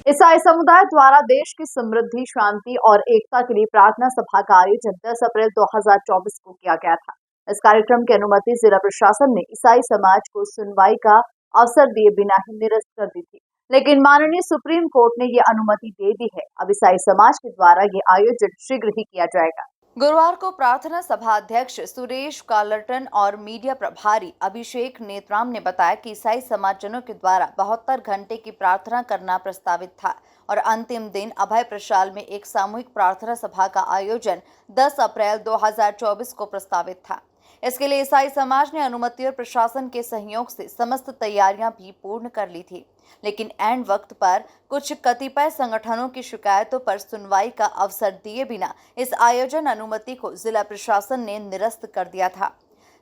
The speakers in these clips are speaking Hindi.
ईसाई समुदाय द्वारा देश की समृद्धि, शांति और एकता के लिए प्रार्थना सभा का आयोजन 10 अप्रैल 2024 को किया गया था। इस कार्यक्रम की अनुमति जिला प्रशासन ने ईसाई समाज को सुनवाई का अवसर दिए बिना ही निरस्त कर दी थी, लेकिन माननीय सुप्रीम कोर्ट ने ये अनुमति दे दी है। अब ईसाई समाज के द्वारा ये आयोजन शीघ्र ही किया जाएगा। गुरुवार को प्रार्थना सभा अध्यक्ष सुरेश कालर्टन और मीडिया प्रभारी अभिषेक नेत्राम ने बताया कि ईसाई समाजजनों के द्वारा 72 घंटे की प्रार्थना करना प्रस्तावित था और अंतिम दिन अभय प्रशाल में एक सामूहिक प्रार्थना सभा का आयोजन 10 अप्रैल 2024 को प्रस्तावित था। इसके लिए ईसाई समाज ने अनुमति और प्रशासन के सहयोग से समस्त तैयारियां भी पूर्ण कर ली थी, लेकिन ऐन वक्त पर कुछ कतिपय संगठनों की शिकायतों पर सुनवाई का अवसर दिए बिना इस आयोजन अनुमति को जिला प्रशासन ने निरस्त कर दिया था।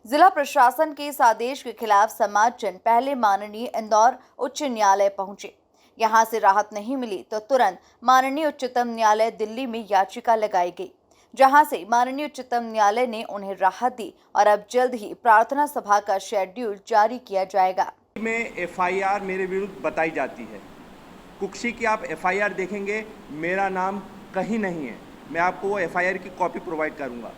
जिला प्रशासन के इस आदेश के खिलाफ समाजजन पहले माननीय इंदौर उच्च न्यायालय पहुंचे। यहां से राहत नहीं मिली तो तुरंत माननीय उच्चतम न्यायालय दिल्ली में याचिका लगाई गई, जहां से माननीय उच्चतम न्यायालय ने उन्हें राहत दी और अब जल्द ही प्रार्थना सभा का शेड्यूल जारी किया जाएगा। में एफआईआर मेरे विरुद्ध बताई जाती है। कुक्षी की आप एफआईआर देखेंगे, मेरा नाम कहीं नहीं है। मैं आपको वो एफआईआर की कॉपी प्रोवाइड करूंगा।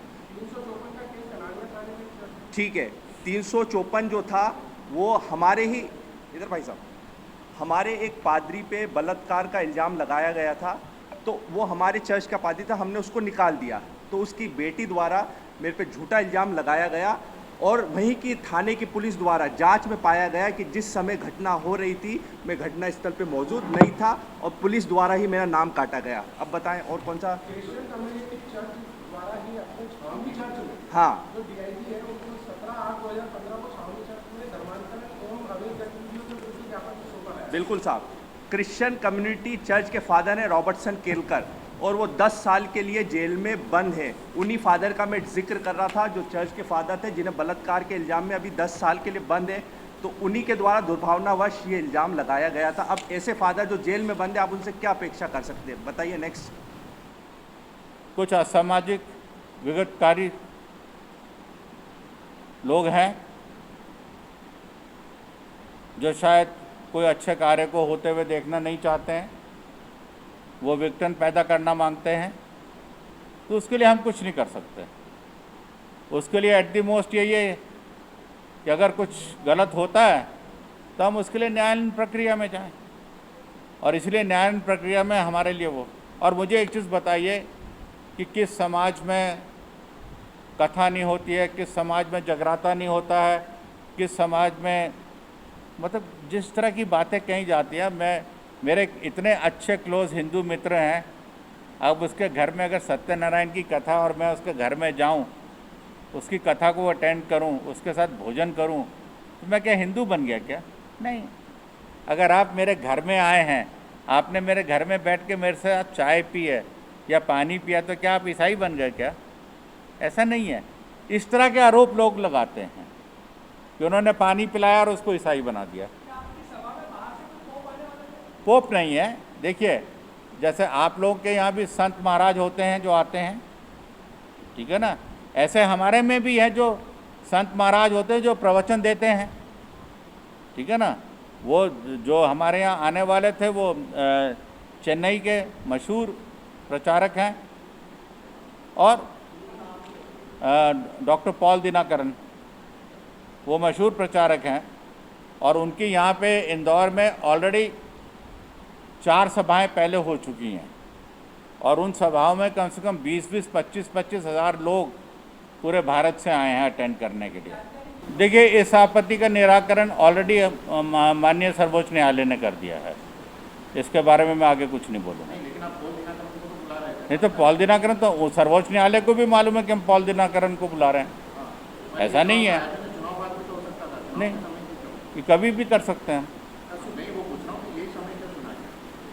ठीक है, 354 जो था वो हमारे ही इधर भाई साहब, हमारे एक पादरी पे बलात्कार का इल्ज़ाम लगाया गया था, तो वो हमारे चर्च का पादरी था, हमने उसको निकाल दिया। तो उसकी बेटी द्वारा मेरे पे झूठा इल्ज़ाम लगाया गया और वहीं की थाने की पुलिस द्वारा जांच में पाया गया कि जिस समय घटना हो रही थी मैं घटना स्थल पे मौजूद नहीं था और पुलिस द्वारा ही मेरा नाम काटा गया। अब बताएं और कौन सा? हाँ, बिल्कुल साहब। क्रिश्चियन कम्युनिटी चर्च के फादर हैं रॉबर्टसन केलकर, और वो 10 साल के लिए जेल में बंद है। उन्हीं फादर का मैं जिक्र कर रहा था जो चर्च के फादर थे, जिन्हें बलात्कार के इल्ज़ाम में अभी 10 साल के लिए बंद है। तो उन्हीं के द्वारा दुर्भावनावश ये इल्ज़ाम लगाया गया था। अब ऐसे फादर जो जेल में बंद है, आप उनसे क्या अपेक्षा कर सकते हैं? बताइए। नेक्स्ट। कुछ असामाजिक विघटकारी लोग हैं जो शायद कोई अच्छे कार्य को होते हुए देखना नहीं चाहते हैं, वो विघटन पैदा करना मांगते हैं, तो उसके लिए हम कुछ नहीं कर सकते। उसके लिए एट द मोस्ट यही है कि अगर कुछ गलत होता है तो हम उसके लिए न्यायालयीन प्रक्रिया में जाएं, और इसलिए न्यायालयीन प्रक्रिया में हमारे लिए वो। और मुझे एक चीज़ बताइए कि किस समाज में कथा नहीं होती है, किस समाज में जगराता नहीं होता है, किस समाज में मतलब जिस तरह की बातें कही जाती हैं। मेरे इतने अच्छे क्लोज हिंदू मित्र हैं, अब उसके घर में अगर सत्यनारायण की कथा और मैं उसके घर में जाऊं, उसकी कथा को अटेंड करूं, उसके साथ भोजन करूं, तो मैं क्या हिंदू बन गया क्या? नहीं। अगर आप मेरे घर में आए हैं, आपने मेरे घर में बैठ के मेरे साथ चाय पी है या पानी पिया, तो क्या आप ईसाई बन गए क्या? ऐसा नहीं है। इस तरह के आरोप लोग लगाते हैं कि उन्होंने पानी पिलाया और उसको ईसाई बना दिया। पोप नहीं है। देखिए, जैसे आप लोगों के यहाँ भी संत महाराज होते हैं जो आते हैं, ठीक है ना, ऐसे हमारे में भी है जो संत महाराज होते हैं जो प्रवचन देते हैं, ठीक है ना। वो जो हमारे यहाँ आने वाले थे वो चेन्नई के मशहूर प्रचारक हैं, और डॉक्टर पॉल दिनाकरन वो मशहूर प्रचारक हैं, और उनकी यहाँ पे इंदौर में ऑलरेडी 4 सभाएं पहले हो चुकी हैं, और उन सभाओं में कम से कम 20-20, 25-25 हज़ार लोग पूरे भारत से आए हैं अटेंड करने के लिए। देखिए, इस आपत्ति का निराकरण ऑलरेडी माननीय सर्वोच्च न्यायालय ने कर दिया है। इसके बारे में मैं आगे कुछ नहीं बोलूँगा। नहीं तो पॉल दिनाकरन तो सर्वोच्च न्यायालय को भी मालूम है कि हम पॉल दिनाकरन को बुला रहे हैं। ऐसा नहीं है, नहीं, ये कभी भी कर सकते हैं।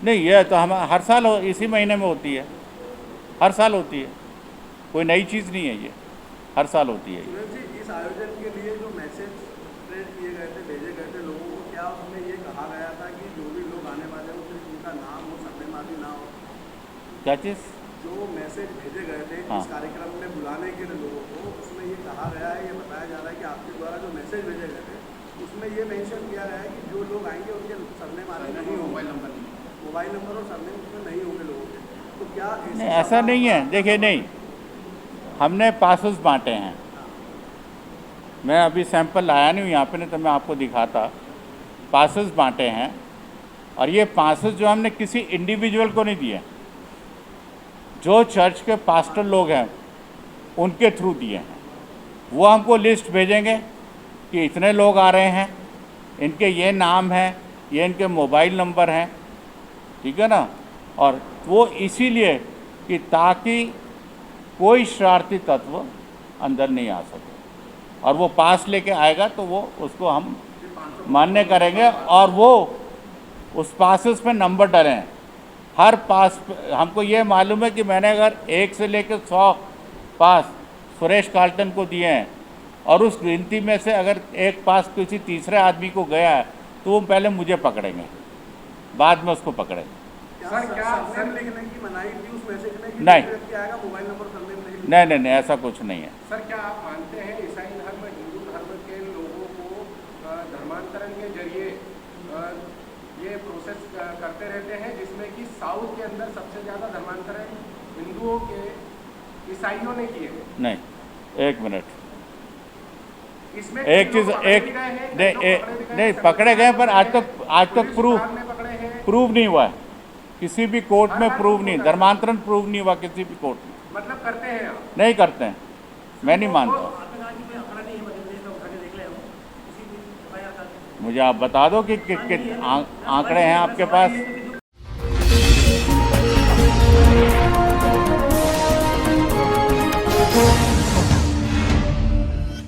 नहीं, ये तो हम हर साल इसी महीने में होती है, हर साल होती है, कोई नई चीज़ नहीं है, ये हर साल होती है। इस आयोजन के लिए जो मैसेज स्प्रेड किए गए थे, भेजे गए थे लोगों को, क्या उसमें ये कहा गया था कि जो भी लोग आने वाले हैं सिर्फ उनका नाम हो, सट्टेबाजी ना हो? क्या चीज़? जो मैसेज भेजे गए थे इस कार्यक्रम में बुलाने के लिए लोगों को, उसमें ये कहा गया है, ये बताया जा रहा है कि आपके द्वारा जो मैसेज भेजे गए थे उसमें ये मेंशन किया गया है कि जो लोग आएंगे उनके सरनेम आने नहीं होंगे, मोबाइल नंबर और सरनेम उसमें नहीं होंगे लोगों के। तो क्या नहीं, ऐसा नहीं है। देखिए, नहीं, हमने पासेस बांटे हैं। मैं अभी सैंपल लाया नहीं हूँ यहाँ पे, नहीं तो मैं आपको दिखाता। पासेस बांटे हैं, और ये पासेस जो हमने किसी इंडिविजुअल को नहीं दिए, जो चर्च के पास्टर लोग हैं उनके थ्रू दिए हैं। वो हमको लिस्ट भेजेंगे कि इतने लोग आ रहे हैं, इनके ये नाम हैं, ये इनके मोबाइल नंबर हैं, ठीक है ना। और वो इसीलिए कि ताकि कोई शरारती तत्व अंदर नहीं आ सके, और वो पास लेके आएगा तो वो उसको हम मान्य करेंगे, और वो उस पासेस पे नंबर डले हैं। हर पास हमको ये मालूम है कि मैंने अगर 1 से लेकर 100 पास सुरेश कार्लटन को दिए हैं, और उस गिनती में से अगर एक पास किसी तीसरे आदमी को गया है तो वो पहले मुझे पकड़ेंगे, बाद में उसको पकड़ेंगे। सर क्या सरनेम लिखने की मनाही थी उस मैसेज में कि नहीं। जो व्यक्ति आएगा मोबाइल नंबर सरनेम नहीं लिखना? नहीं, ऐसा कुछ नहीं है। सर क्या आप मानते हैं ईसाई धर्म हिंदू धर्म के लोगों को धर्मांतरण के जरिए ये प्रोसेस करते रहते हैं, जिसमें कि साउथ के अंदर सबसे ज़्यादा धर्मांतरण हिंदुओं के ईसाइयों ने किए? नहीं, एक मिनट, इसमें एक चीज़, एक नहीं पकड़े गए, पर आज तक प्रूव नहीं हुआ है किसी भी कोर्ट में। प्रूव नहीं, धर्मांतरण प्रूव नहीं हुआ किसी भी कोर्ट में। मतलब करते हैं आप? नहीं करते हैं, मैं नहीं मानता। मुझे आप बता दो कि आंकड़े हैं आपके पास।